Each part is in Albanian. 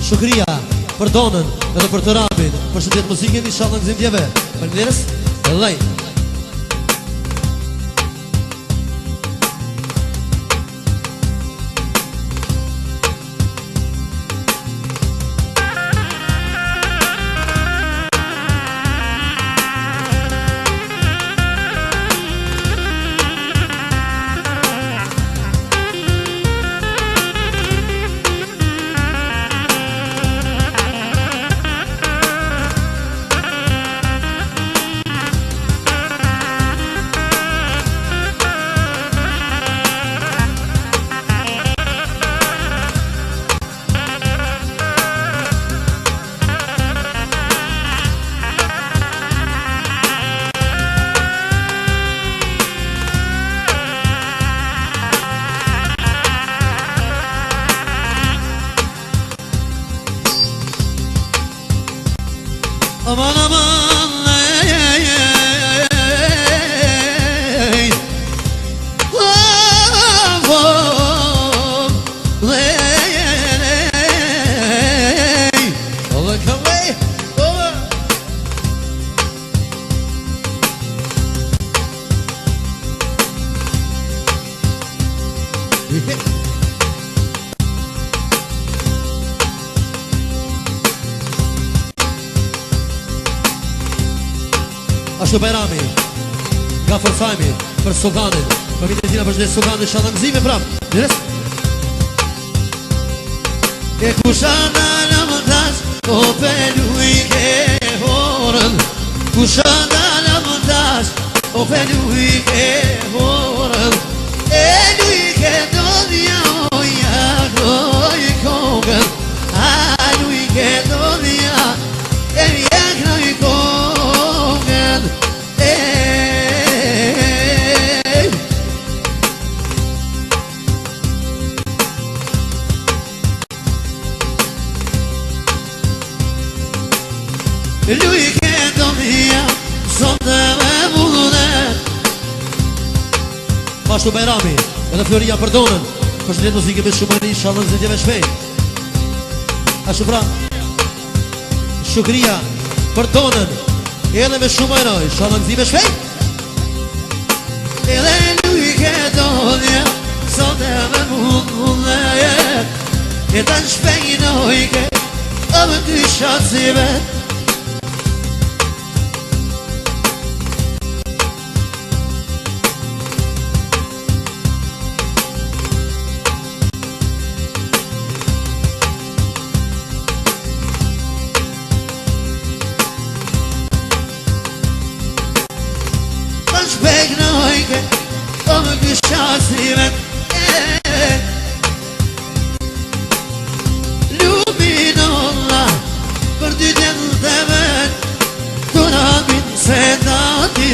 Shukria për Donën edhe për të Rabin. Përshëndet muzikën inshallah gëzim djeve. Faleminderes. Vallai. Aman aman ey Allah kavay Ashtu Bajrami nga Fërfajmi për Soganin, për vitin e tina përshdet Soganin shalan gëzime prap. Deres E kushana në mëndash o pelu i ke horën, kushana në mëndash o pelu i ke horën, elu i ke dodhja o jakroj kongën, alu i ke dodhja e jakroj kongën. Lui che domia sonde me mune Pashtu Bajrami edhe Floria për Donën. Përshëndet muzikë me shumëri inshallah zëdjeve shpejt. Ashtu pra Shukria për Donën edhe me shumëri inshallah zëdjeve shpejt. Edhe lui che domia sonde me mune E ta shpejnoj ke Ame ty shazive Shpegnojke, o më këshasimet Lumin Allah, për dy djenë dhe vet Tu nabin se dati,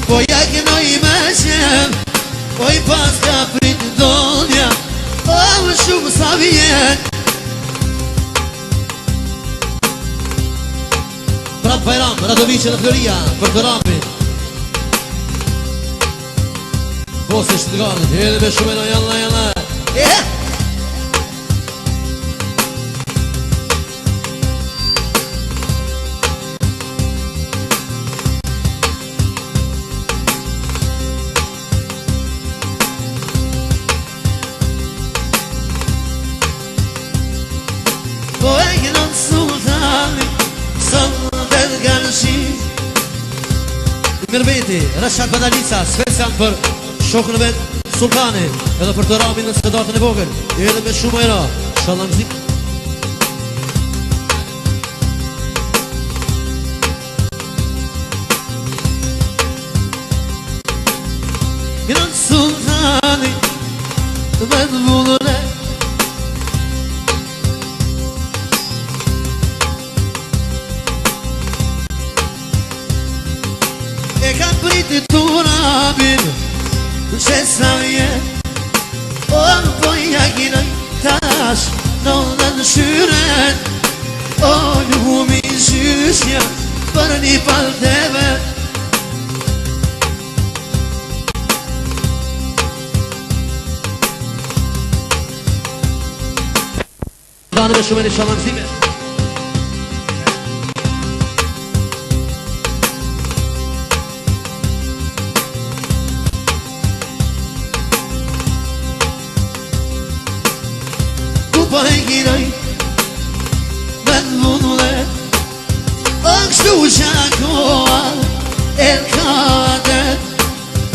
po jaknoj me qen Po i pas ka prit donja, o më shumë sa vjen Prat Bajram, Radovice dhe Floria, për të Rabin Bosë e Shtëgarët, edhe me shumena, jalla Po e kënon sultani, sëmë të të gërëshi Mirbeti, Rashad Badalica, special për shokën e vetë Sultani edhe për të Rabin në skedatën e vogël edhe me shumë era inshallah mzik Kënon Sultani me të vullën e E ka priti të Rabin Që sa vjen O më poja gjinoj tash Në në në shyren O lumi gjyshja Për një palteve Dane me shumë e një shalan zime kështu që koha e kadet,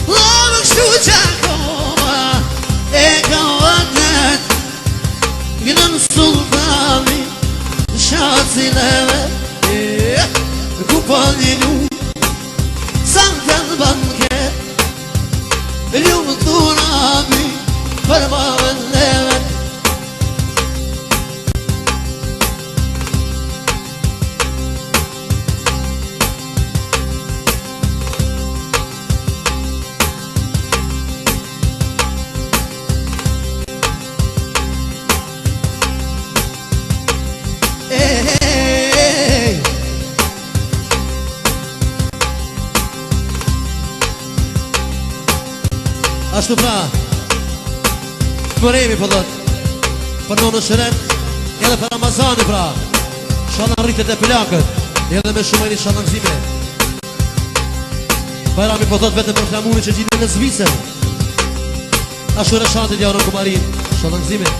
love kështu që koha e kadet. Gënën sultani shaci leve, ku palinu sa të në banket, ljumë të rabi për mavën leve. Ashtu pra, mëremi po dhët, për në shëret, edhe për Ramazani pra, shana rritet e plakët, edhe me shumëri shana nëzime. Bajrami po dhët vetëm për flamuri që gjinë në zvisën. Ashtu reshantit ja unë kumarin, shana nëzime.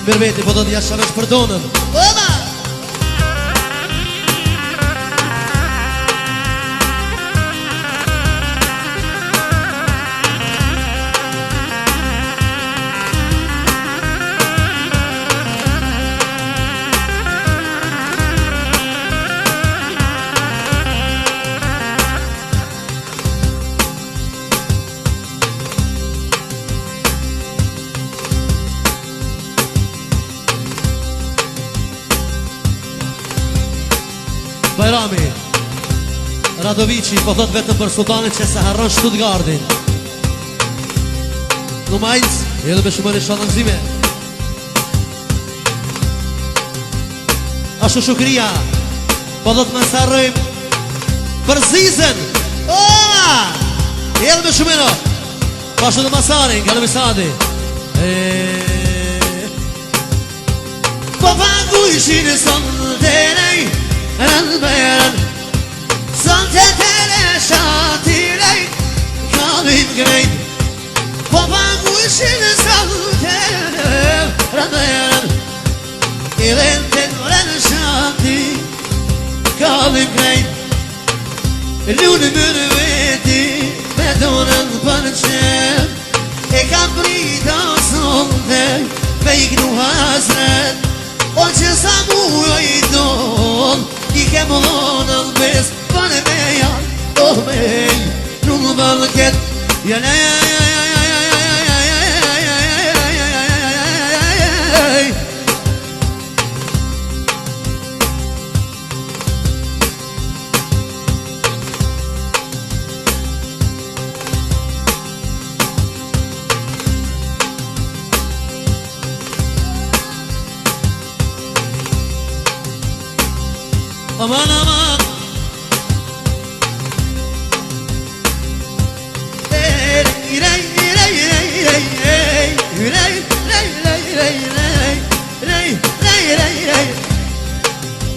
Mirveti po do t'ja shavesh për donën. Oba! Bajrami Radovici po thot vetëm për sultanit që se harron Stuttgartin. Në Mainz, edhe me shumën e shanë nëzime. Ashtu Shukria po thot me sarrojmë për Zizën. Oa! Edhe me shumën o Pashtu të Masarin, nga në Misadi. Po pagu ishin e sonë të nej Rëndbërën Sën të tëre shatiraj Kalim grejt Po pagu ishin sën të rëndbërën I rënd të rënd shati Kalim grejt Lunë mërë veti Me donën për qep E kam brita sonde Me ignu hasret O që sa mujo I don I ke më dhonë në bes Për e meja O mej Në më bëllëket Jene Aman aman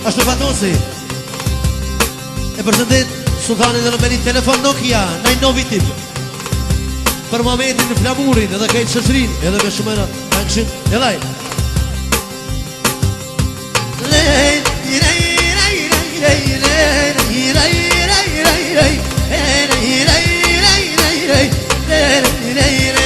Ashtu Fatosi E përshëndet Sultanin dhe në meni telefon Nokia 9 tip Për momentin në flamurin edhe kajtë shëshrin Edhe me shumëra Angëshin Edhaj Lej rej, rej, rej, rej, rej, rej, rej, rej, rej, rej,